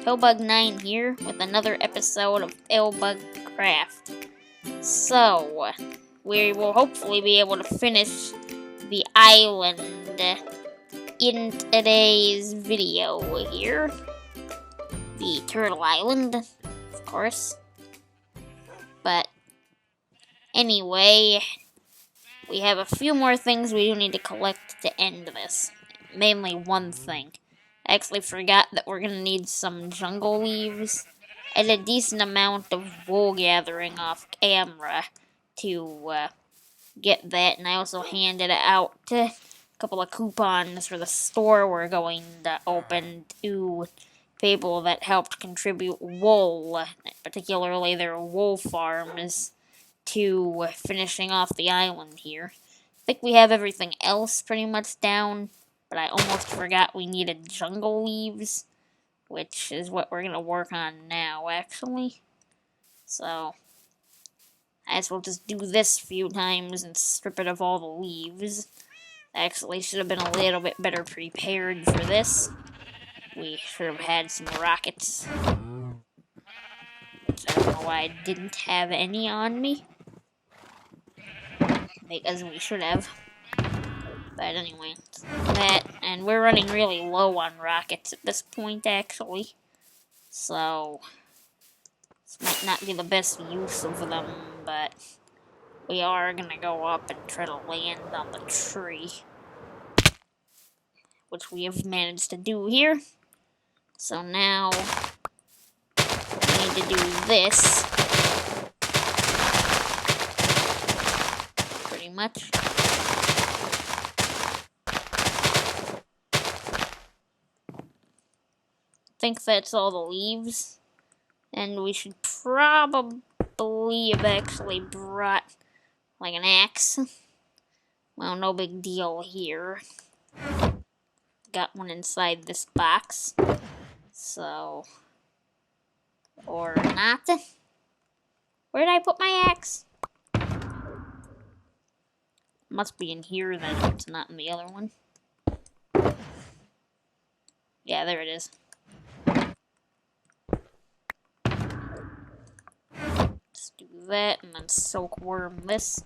Pillbug9 here with another episode of PillbugCrafft. So, we will hopefully be able to finish the island in today's video here. The Turtle Island, of course. But, anyway, we have a few more things we do need to collect to end this. Mainly one thing. I actually forgot that we're gonna need some jungle leaves and a decent amount of wool gathering off camera to get that, and I also handed out a couple of coupons for the store we're going to open to people that helped contribute wool, particularly their wool farms, to finishing off the island here. I think we have everything else pretty much down. But I almost forgot we needed jungle leaves, which is what we're going to work on now, actually. So, I guess we'll just do this a few times and strip it of all the leaves. Actually, should have been a little bit better prepared for this. We should have had some rockets. Which I don't know why I didn't have any on me. Because we should have. But anyway, that, and we're running really low on rockets at this point, actually. So, this might not be the best use of them, but we are gonna go up and try to land on the tree. Which we have managed to do here. So now, we need to do this. Pretty much. I think that's all the leaves, and we should probably have actually brought like an axe. Well, no big deal here. Got one inside this box, so, or not. Where did I put my axe? Must be in here then, if it's not in the other one. Yeah, there it is. Do that and then silkworm this.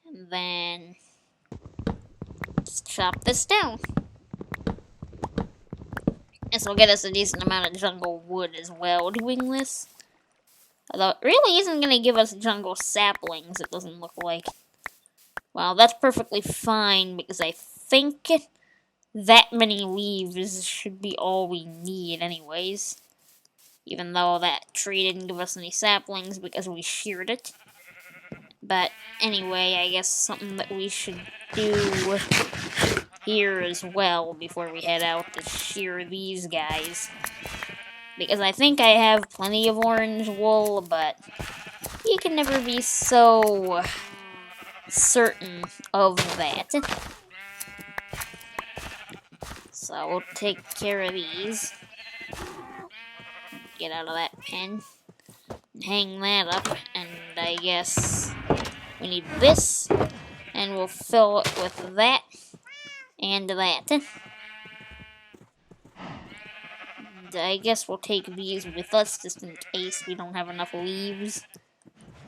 And then just chop this down. This will get us a decent amount of jungle wood as well doing this. Although it really isn't going to give us jungle saplings, it doesn't look like. Well, that's perfectly fine because I think that many leaves should be all we need anyways. Even though that tree didn't give us any saplings because we sheared it. But anyway, I guess something that we should do here as well before we head out to shear these guys. Because I think I have plenty of orange wool, but you can never be so certain of that. So we'll take care of these. Get out of that pen. Hang that up, and I guess we need this, and we'll fill it with that, and that. And I guess we'll take these with us, just in case we don't have enough leaves.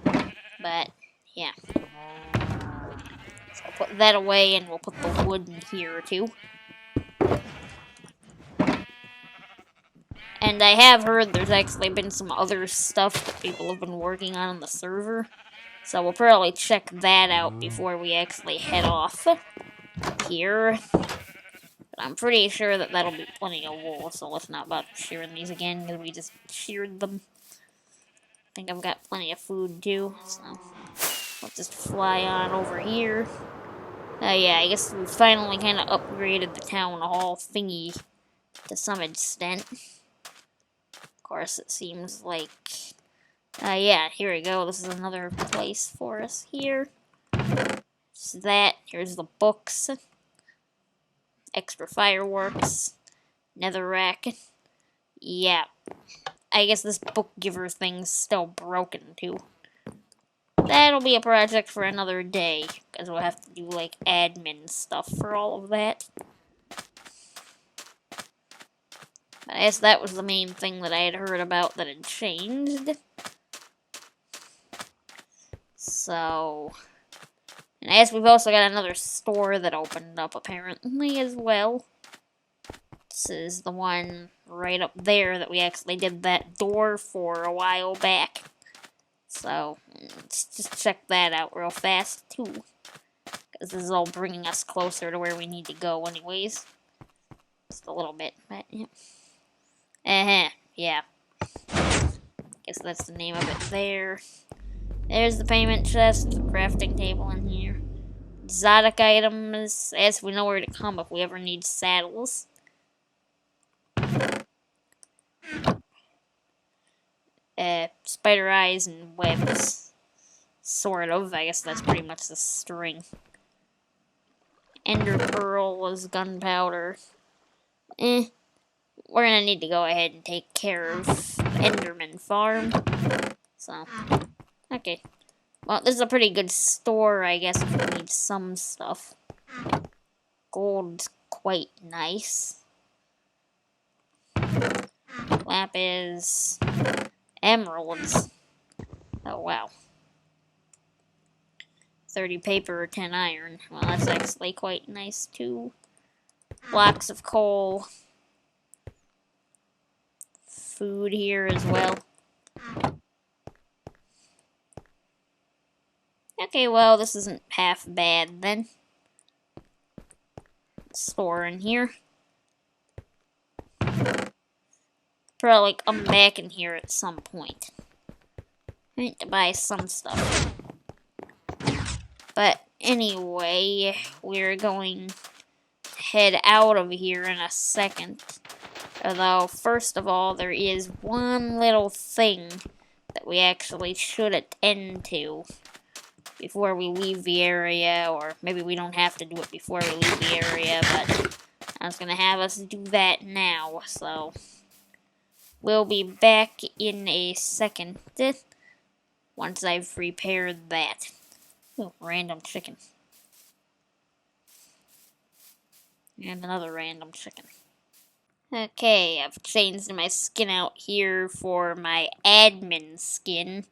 But, yeah. So I'll put that away, and we'll put the wood in here, too. And I have heard there's actually been some other stuff that people have been working on the server. So we'll probably check that out before we actually head off here. But I'm pretty sure that that'll be plenty of wool, so let's not bother shearing these again, because we just sheared them. I think I've got plenty of food too, so let's just fly on over here. Yeah, I guess we finally kind of upgraded the town hall thingy to some extent. Of course, it seems like, yeah, here we go. This is another place for us here. So that, here's the books, extra fireworks, netherrack. Yeah, I guess this book giver thing's still broken too. That'll be a project for another day, because we'll have to do like admin stuff for all of that. But I guess that was the main thing that I had heard about that had changed. So, and I guess we've also got another store that opened up apparently as well. This is the one right up there that we actually did that door for a while back. So, let's just check that out real fast too. Because this is all bringing us closer to where we need to go anyways. Just a little bit, but yeah. Yeah. Guess that's the name of it there. There's the payment chest, the crafting table in here. Exotic items, as we know where to come if we ever need saddles. Spider eyes and webs. Sort of, I guess that's pretty much the string. Ender pearl is gunpowder. We're gonna need to go ahead and take care of Enderman Farm. So, okay. Well, this is a pretty good store, I guess, if we need some stuff. Gold's quite nice. Lapis. Emeralds. Oh, wow. 30 paper or 10 iron. Well, that's actually quite nice, too. Blocks of coal. Food here as well. Okay, well, this isn't half bad then. Store in here. Probably come back in here at some point. I need to buy some stuff. But anyway, we're going to head out of here in a second. Although, first of all, there is one little thing that we actually should attend to before we leave the area, or maybe we don't have to do it before we leave the area, but I was going to have us do that now, so we'll be back in a second once I've repaired that. Ooh, random chicken. And another random chicken. Okay, I've changed my skin out here for my admin skin,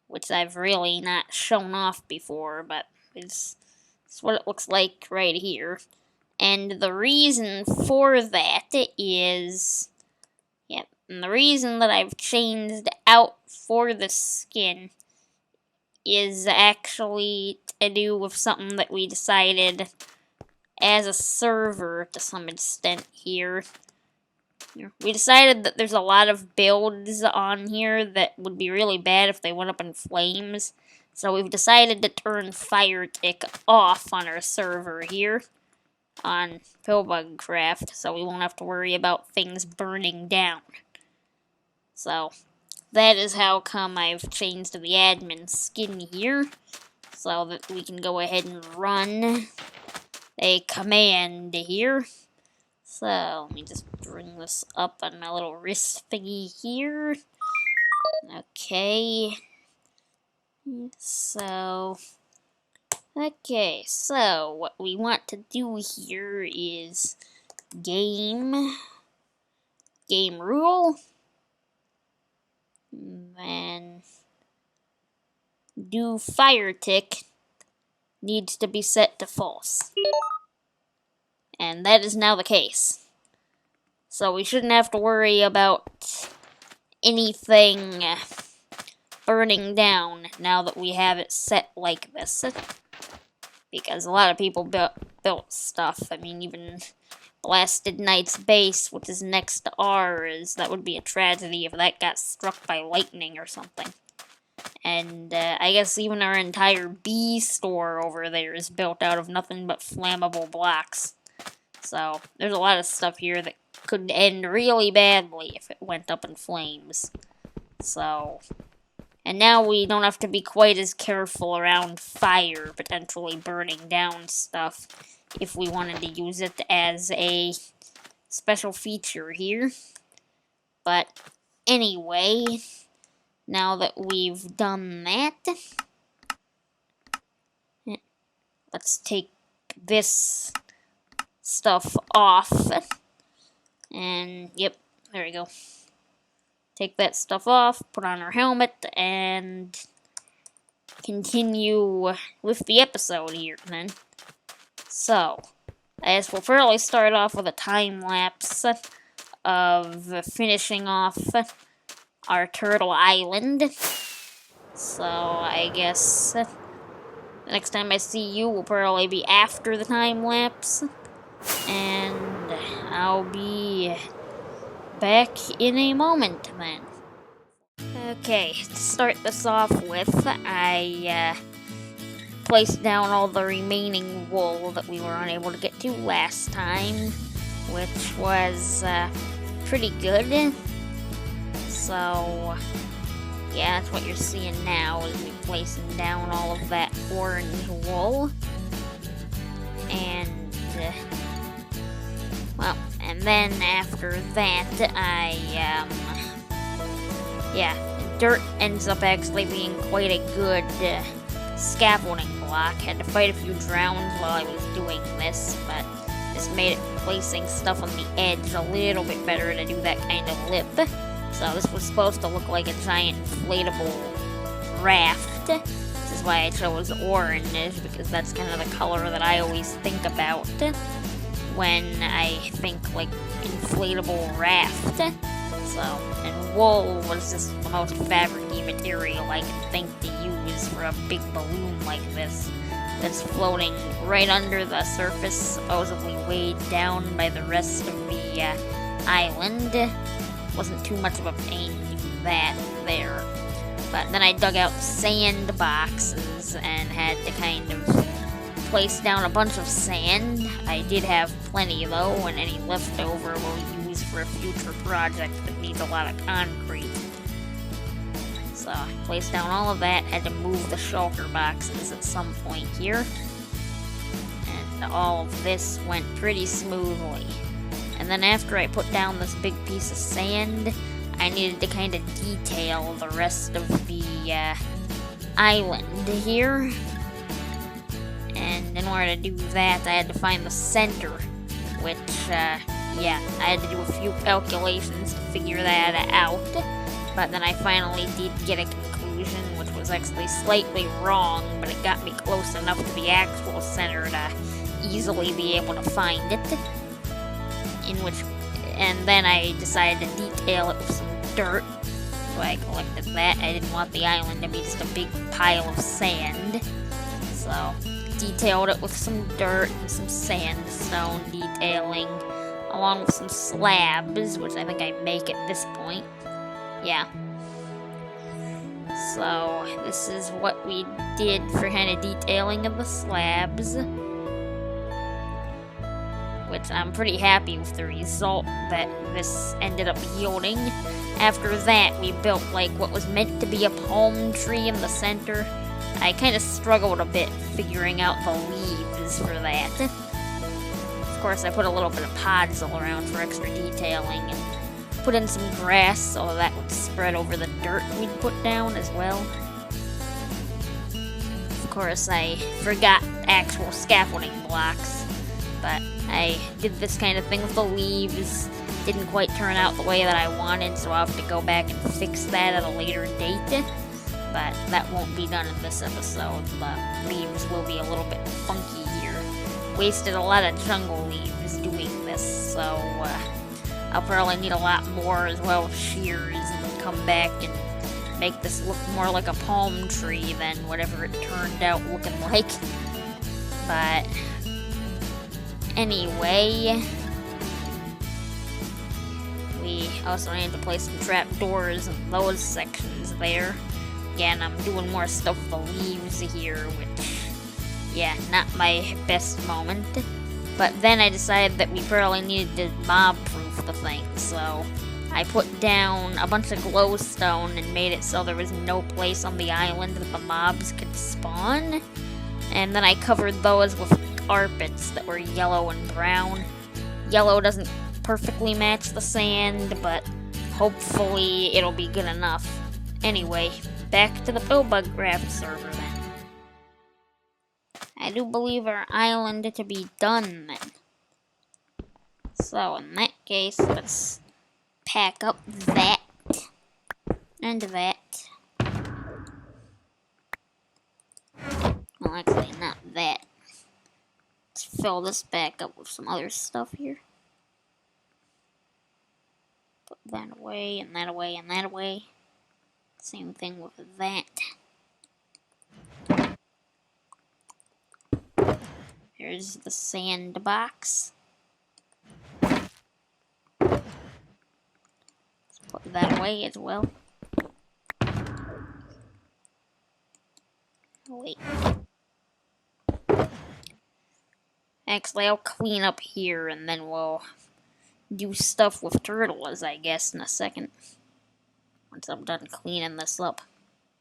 which I've really not shown off before, but it's what it looks like right here. And the reason for that is, and the reason that I've changed out for the skin is actually to do with something that we decided as a server to some extent here. We decided that there's a lot of builds on here that would be really bad if they went up in flames. So we've decided to turn fire tick off on our server here on PillbugCrafт, so we won't have to worry about things burning down. So that is how come I've changed the admin skin here, so that we can go ahead and run a command here. So, let me just bring this up on my little wrist thingy here. Okay. So, what we want to do here is game rule, and do fire tick needs to be set to false. And that is now the case. So we shouldn't have to worry about anything burning down now that we have it set like this. Because a lot of people built stuff. I mean, even Blasted Knight's base, which is next to ours, that would be a tragedy if that got struck by lightning or something. And I guess even our entire bee store over there is built out of nothing but flammable blocks. So, there's a lot of stuff here that could end really badly if it went up in flames. So, and now we don't have to be quite as careful around fire potentially burning down stuff if we wanted to use it as a special feature here. But anyway, now that we've done that, let's take this stuff off. And, yep, There we go. Take that stuff off, put on our helmet, and continue with the episode here, then. So, I guess we'll probably start off with a time-lapse of finishing off our Turtle Island. So, I guess the next time I see you will probably be after the time-lapse. And I'll be back in a moment, then. Okay, to start this off with, I placed down all the remaining wool that we were unable to get to last time, which was pretty good. So, yeah, that's what you're seeing now, is me placing down all of that orange wool. And, well, and then after that, dirt ends up actually being quite a good scaffolding block. Had to fight a few drowns while I was doing this, but this made it placing stuff on the edge a little bit better to do that kind of lip. So this was supposed to look like a giant inflatable raft. This is why I chose orange, because that's kind of the color that I always think about when I think like inflatable raft. So, and wool was just the most fabric-y material I could think to use for a big balloon like this that's floating right under the surface, supposedly weighed down by the rest of the island. Wasn't too much of a pain to do that there. But then I dug out sand boxes and had to kind of place down a bunch of sand. I did have plenty though, and any leftover we'll use for a future project that needs a lot of concrete. So I placed down all of that, had to move the shulker boxes at some point here. And all of this went pretty smoothly. And then after I put down this big piece of sand, I needed to kind of detail the rest of the island here. And in order to do that, I had to find the center, which, I had to do a few calculations to figure that out. But then I finally did get a conclusion, which was actually slightly wrong, but it got me close enough to the actual center to easily be able to find it. And then I decided to detail it with some dirt. So I collected that. I didn't want the island to be just a big pile of sand. So detailed it with some dirt and some sandstone detailing, along with some slabs, which I think I make at this point. Yeah. So this is what we did for kind of detailing of the slabs, which I'm pretty happy with the result that this ended up yielding. After that, we built like what was meant to be a palm tree in the center. I kind of struggled a bit figuring out the leaves for that. Of course, I put a little bit of pods all around for extra detailing, and put in some grass so that would spread over the dirt we'd put down as well. Of course, I forgot actual scaffolding blocks, but I did this kind of thing with the leaves. Didn't quite turn out the way that I wanted, so I'll have to go back and fix that at a later date. But that won't be done in this episode. The leaves will be a little bit funky here. Wasted a lot of jungle leaves doing this, so I'll probably need a lot more as well with shears and come back and make this look more like a palm tree than whatever it turned out looking like. But anyway, we also need to place some trapdoors in those sections there. Again, I'm doing more stuff with the leaves here, which, yeah, not my best moment. But then I decided that we probably needed to mob-proof the thing, so I put down a bunch of glowstone and made it so there was no place on the island that the mobs could spawn. And then I covered those with carpets that were yellow and brown. Yellow doesn't perfectly match the sand, but hopefully it'll be good enough. Anyway, back to the PillbugCrafft server then. I do believe our island to be done then. So in that case, let's pack up that and that. Well, actually, not that. Let's fill this back up with some other stuff here. Put that away, and that away, and that away. Same thing with that. Here's the sandbox. Let's put that away as well. Wait. Actually, I'll clean up here and then we'll do stuff with turtles, I guess, in a second. Once I'm done cleaning this up.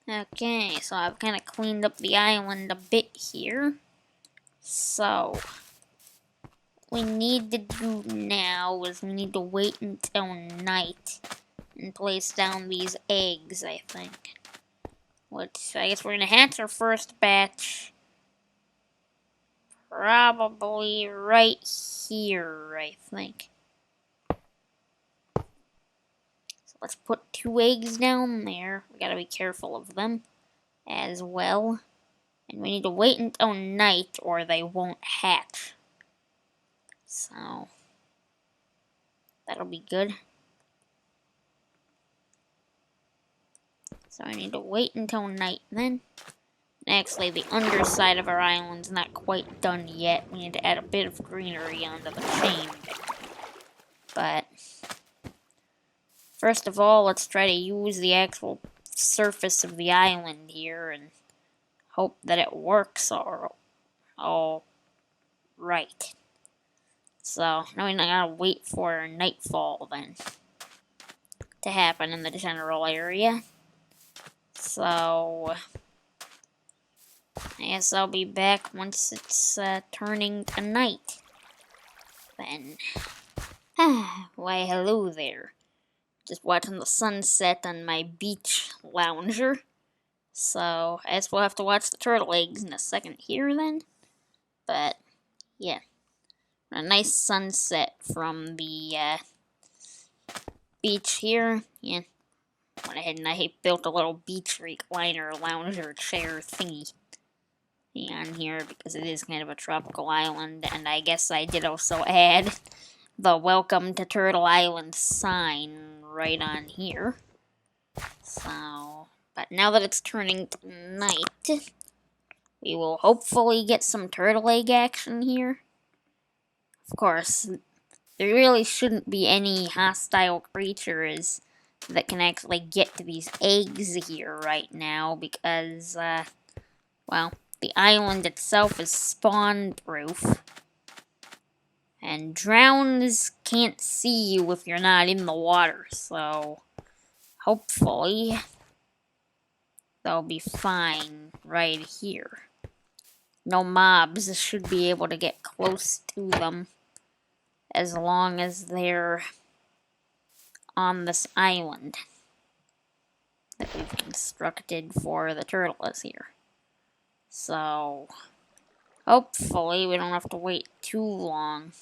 Okay, so I've kind of cleaned up the island a bit here. So, what we need to do now is we need to wait until night and place down these eggs, I think. Which, I guess we're gonna hatch our first batch probably right here, I think. So let's put 2 eggs down there. We gotta be careful of them as well. And we need to wait until night or they won't hatch. So, that'll be good. So I need to wait until night then. Actually, the underside of our island's not quite done yet. We need to add a bit of greenery onto the chain. But, first of all, let's try to use the actual surface of the island here and hope that it works all right. So, now we gotta wait for nightfall then to happen in the general area. So, I guess I'll be back once it's turning to night. Then, why hello there. Just watching the sunset on my beach lounger. So, I guess we'll have to watch the turtle eggs in a second here then. But, yeah. A nice sunset from the beach here. Yeah. Went ahead and I built a little beach recliner lounger chair thingy on here because it is kind of a tropical island, and I guess I did also add the Welcome to Turtle Island sign right on here. So, but now that it's turning to night, we will hopefully get some turtle egg action here. Of course, there really shouldn't be any hostile creatures that can actually get to these eggs here right now because, well, the island itself is spawn-proof. And drowns can't see you if you're not in the water, so hopefully they'll be fine right here. No mobs should be able to get close to them as long as they're on this island that we've constructed for the turtles here. So, hopefully we don't have to wait too long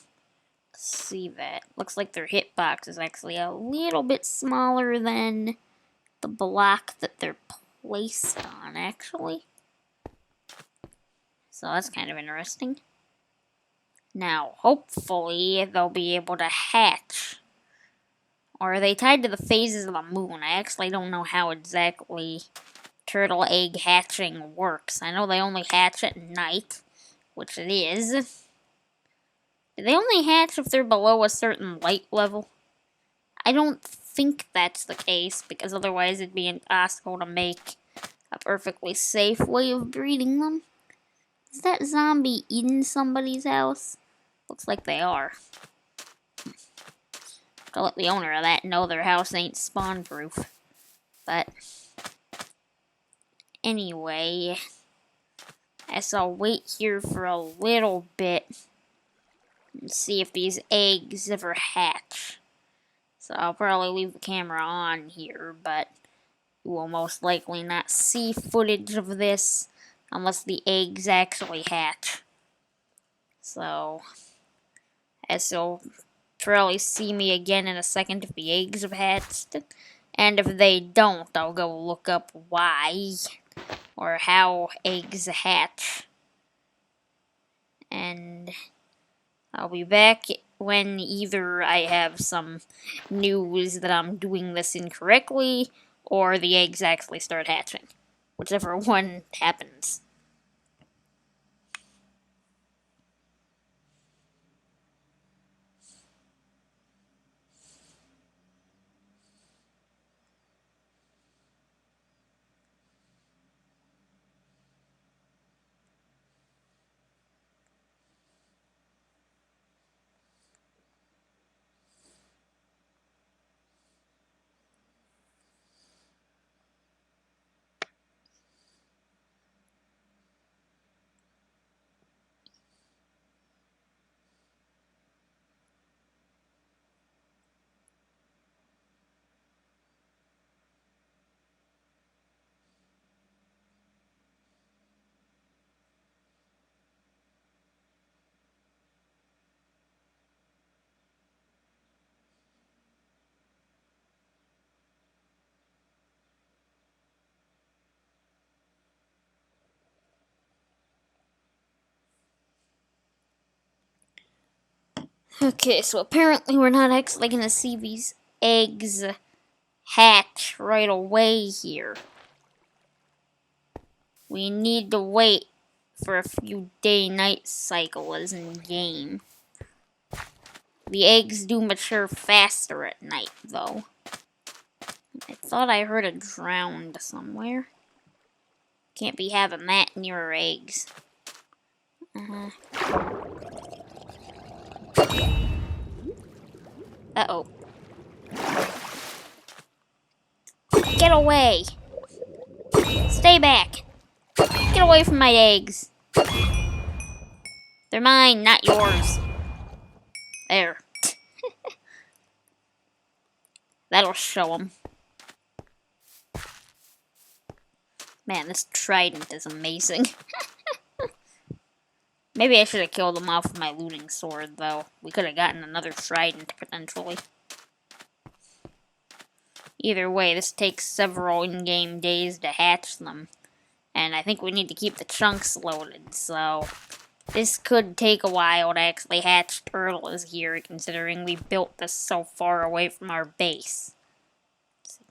to see that. Looks like their hitbox is actually a little bit smaller than the block that they're placed on, actually. So that's kind of interesting. Now, hopefully they'll be able to hatch. Or are they tied to the phases of the moon? I actually don't know how exactly turtle egg hatching works. I know they only hatch at night, which it is. Do they only hatch if they're below a certain light level? I don't think that's the case, because otherwise it'd be impossible to make a perfectly safe way of breeding them. Is that zombie in somebody's house? Looks like they are. To let the owner of that know their house ain't spawn-proof. But, anyway, I guess I'll wait here for a little bit and see if these eggs ever hatch. So I'll probably leave the camera on here, but you will most likely not see footage of this unless the eggs actually hatch. So, I guess you'll probably see me again in a second if the eggs have hatched. And if they don't, I'll go look up why or how eggs hatch. And I'll be back when either I have some news that I'm doing this incorrectly or the eggs actually start hatching. Whichever one happens. Okay, so apparently we're not actually gonna see these eggs hatch right away here. We need to wait for a few day-night cycle as in game. The eggs do mature faster at night, though. I thought I heard a drowned somewhere. Can't be having that near eggs. Uh-oh. Get away! Stay back! Get away from my eggs! They're mine, not yours. There. That'll show them. Man, this trident is amazing. Maybe I should have killed them off with my looting sword, though. We could have gotten another trident, potentially. Either way, this takes several in-game days to hatch them. And I think we need to keep the chunks loaded, so... This could take a while to actually hatch turtles here, considering we built this so far away from our base.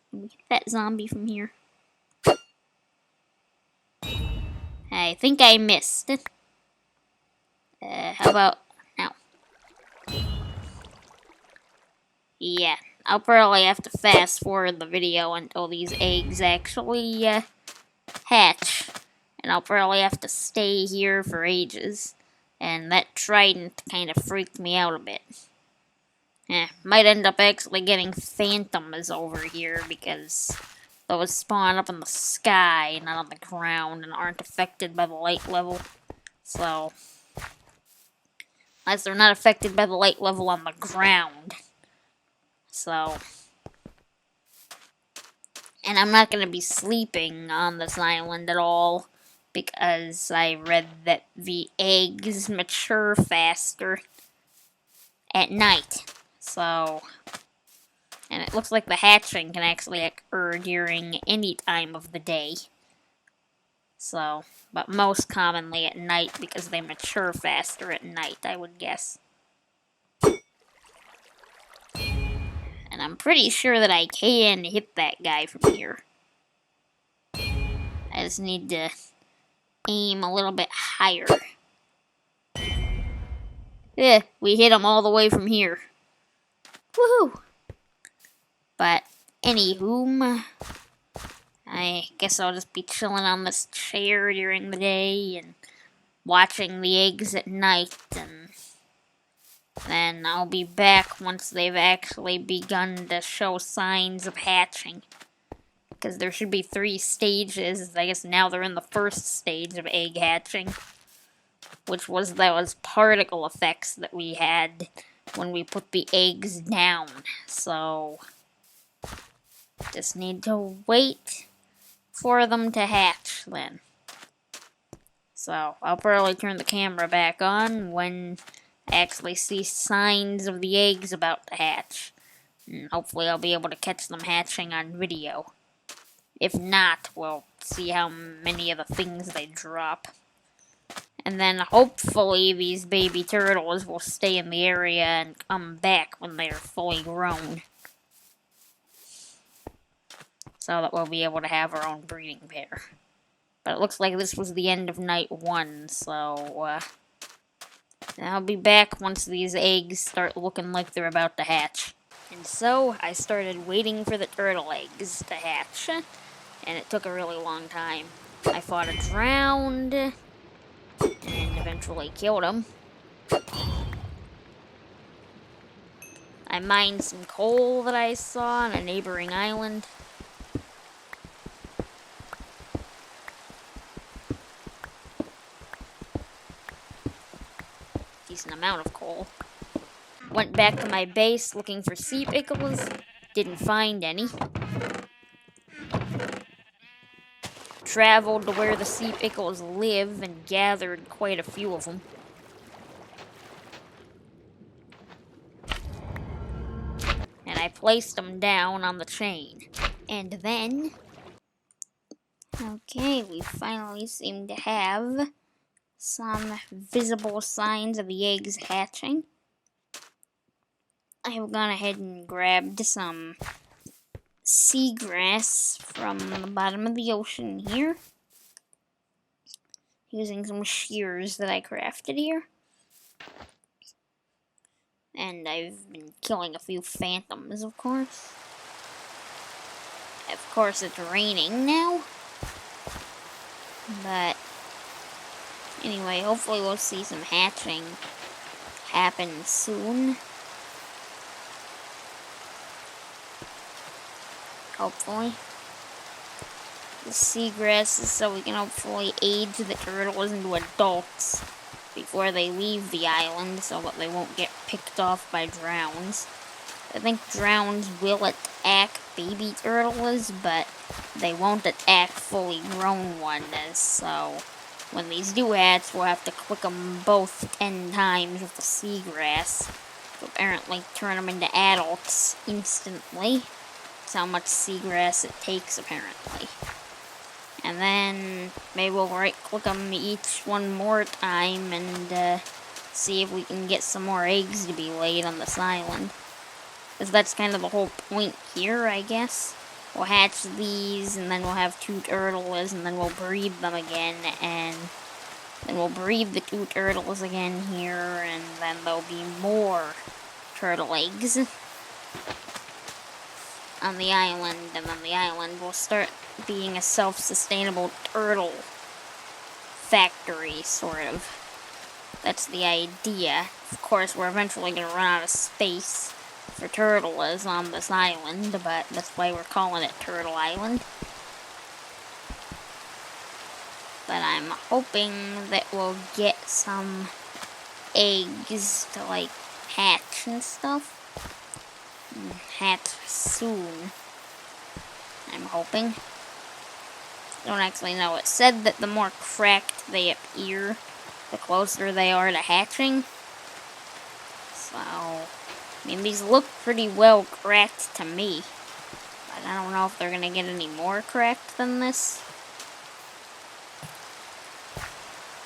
Can we get that zombie from here? I think I missed it. How about now? Yeah, I'll probably have to fast forward the video until these eggs actually hatch. And I'll probably have to stay here for ages. And that trident kind of freaked me out a bit. Might end up actually getting phantoms over here because those spawn up in the sky, not on the ground, and aren't affected by the light level. So, unless they're not affected by the light level on the ground. So, and I'm not going to be sleeping on this island at all, because I read that the eggs mature faster at night. So, and it looks like the hatching can actually occur during any time of the day. So, but most commonly at night because they mature faster at night, I would guess. And I'm pretty sure that I can hit that guy from here. I just need to aim a little bit higher. Yeah, we hit him all the way from here. Woohoo! But, anywho, I guess I'll just be chilling on this chair during the day and watching the eggs at night, and then I'll be back once they've actually begun to show signs of hatching. Because there should be 3 stages. I guess now they're in the first stage of egg hatching, which was those particle effects that we had when we put the eggs down. So, just need to wait for them to hatch then. So, I'll probably turn the camera back on when I actually see signs of the eggs about to hatch. And hopefully I'll be able to catch them hatching on video. If not, we'll see how many of the things they drop. And then hopefully these baby turtles will stay in the area and come back when they're fully grown. So that we'll be able to have our own breeding pair. But it looks like this was the end of night 1, so I'll be back once these eggs start looking like they're about to hatch. And so I started waiting for the turtle eggs to hatch, and it took a really long time. I fought a drowned, and eventually killed him. I mined some coal that I saw on a neighboring island. Decent amount of coal. Went back to my base looking for sea pickles. Didn't find any. Traveled to where the sea pickles live and gathered quite a few of them. And I placed them down on the chain. And then... okay, we finally seem to have some visible signs of the eggs hatching. I have gone ahead and grabbed some seagrass from the bottom of the ocean here, using some shears that I crafted here. And I've been killing a few phantoms, of course. Of course, it's raining now. But anyway, hopefully we'll see some hatching happen soon. Hopefully. The seagrass is so we can hopefully age the turtles into adults before they leave the island so that they won't get picked off by drowns. I think drowns will attack baby turtles, but they won't attack fully grown ones, so when these do hatch, we'll have to click them both 10 times with the seagrass to apparently turn them into adults instantly. That's how much seagrass it takes, apparently. And then maybe we'll right-click them each one more time and see if we can get some more eggs to be laid on this island. Because that's kind of the whole point here, I guess. We'll hatch these, and then we'll have 2 turtles, and then we'll breed them again, and then we'll breed the 2 turtles again here, and then there'll be more turtle eggs on the island, and then the island will start being a self-sustainable turtle factory, sort of. That's the idea. Of course, we're eventually going to run out of space for turtles on this island, but that's why we're calling it Turtle Island. But I'm hoping that we'll get some eggs to, like, hatch and stuff. Hatch soon. I'm hoping. Don't actually know. It said that the more cracked they appear, the closer they are to hatching. So, I mean, these look pretty well cracked to me. But I don't know if they're gonna get any more cracked than this.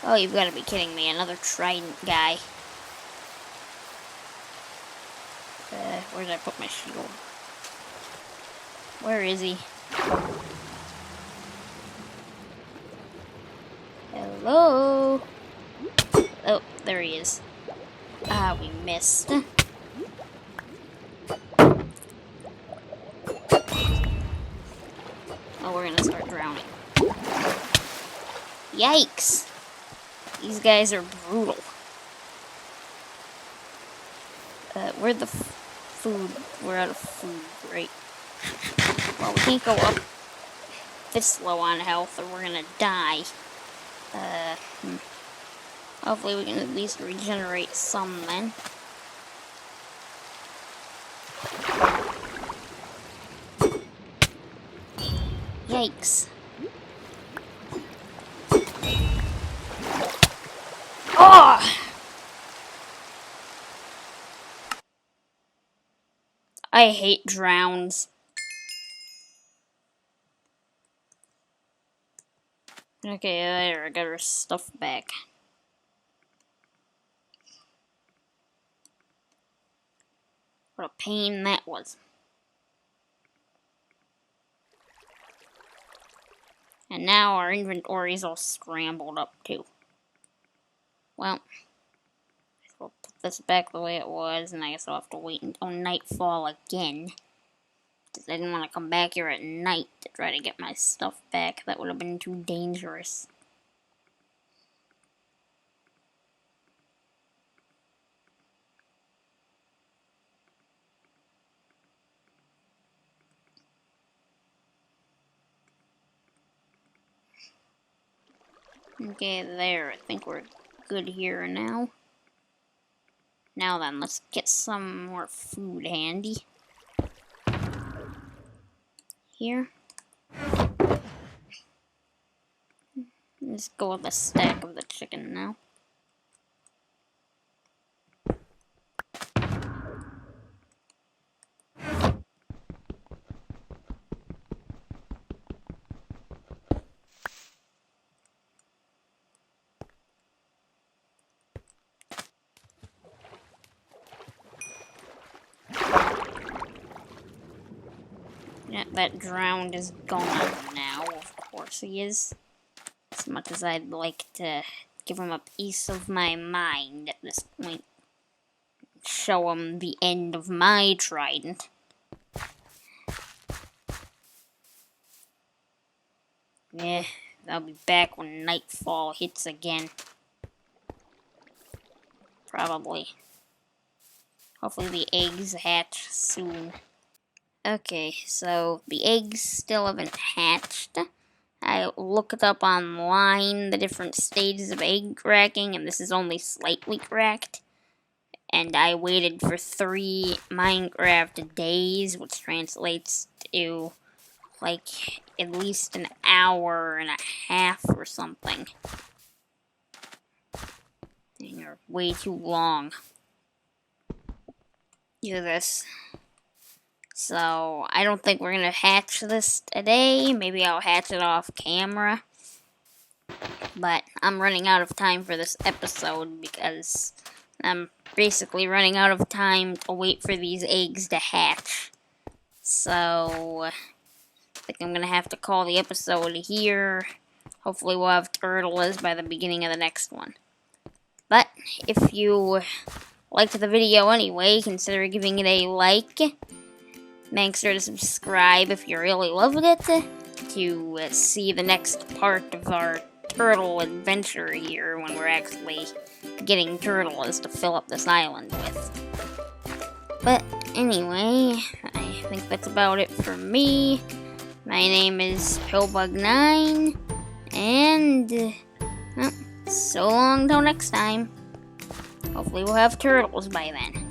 Oh, you've got to be kidding me. Another trident guy. Where did I put my shield? Where is he? Hello? Oh, there he is. Ah, we missed. Oh, we're gonna start drowning. Yikes! These guys are brutal. Where'd the food? We're out of food, great. Well, we can't go up this low on health or we're gonna die. Hopefully we can at least regenerate some then. Yikes. Oh! I hate drowns. Okay, there, I got her stuff back. What a pain that was. And now our inventory's all scrambled up too. Well, we'll put this back the way it was, and I guess I'll have to wait until nightfall again. Because I didn't want to come back here at night to try to get my stuff back. That would have been too dangerous. Okay, there. I think we're good here now. Now then, let's get some more food handy. Here. Let's go with a stack of the chicken now. Yeah, that drowned is gone now, of course he is. As much as I'd like to give him a piece of my mind at this point. Show him the end of my trident. Yeah, I'll be back when nightfall hits again. Probably. Hopefully the eggs hatch soon. Okay, so the eggs still haven't hatched. I looked up online the different stages of egg cracking, and this is only slightly cracked. And I waited for 3 Minecraft days, which translates to, like, at least an hour and a half or something. You're way too long. Do this. So, I don't think we're gonna hatch this today. Maybe I'll hatch it off camera. But I'm running out of time for this episode because I'm basically running out of time to wait for these eggs to hatch. So, I think I'm gonna have to call the episode here. Hopefully we'll have turtles by the beginning of the next one. But, if you liked the video anyway, consider giving it a like. Make sure to subscribe if you really loved it to see the next part of our turtle adventure here when we're actually getting turtles to fill up this island with. But anyway, I think that's about it for me. My name is PillbugCrafft, and well, so long till next time. Hopefully we'll have turtles by then.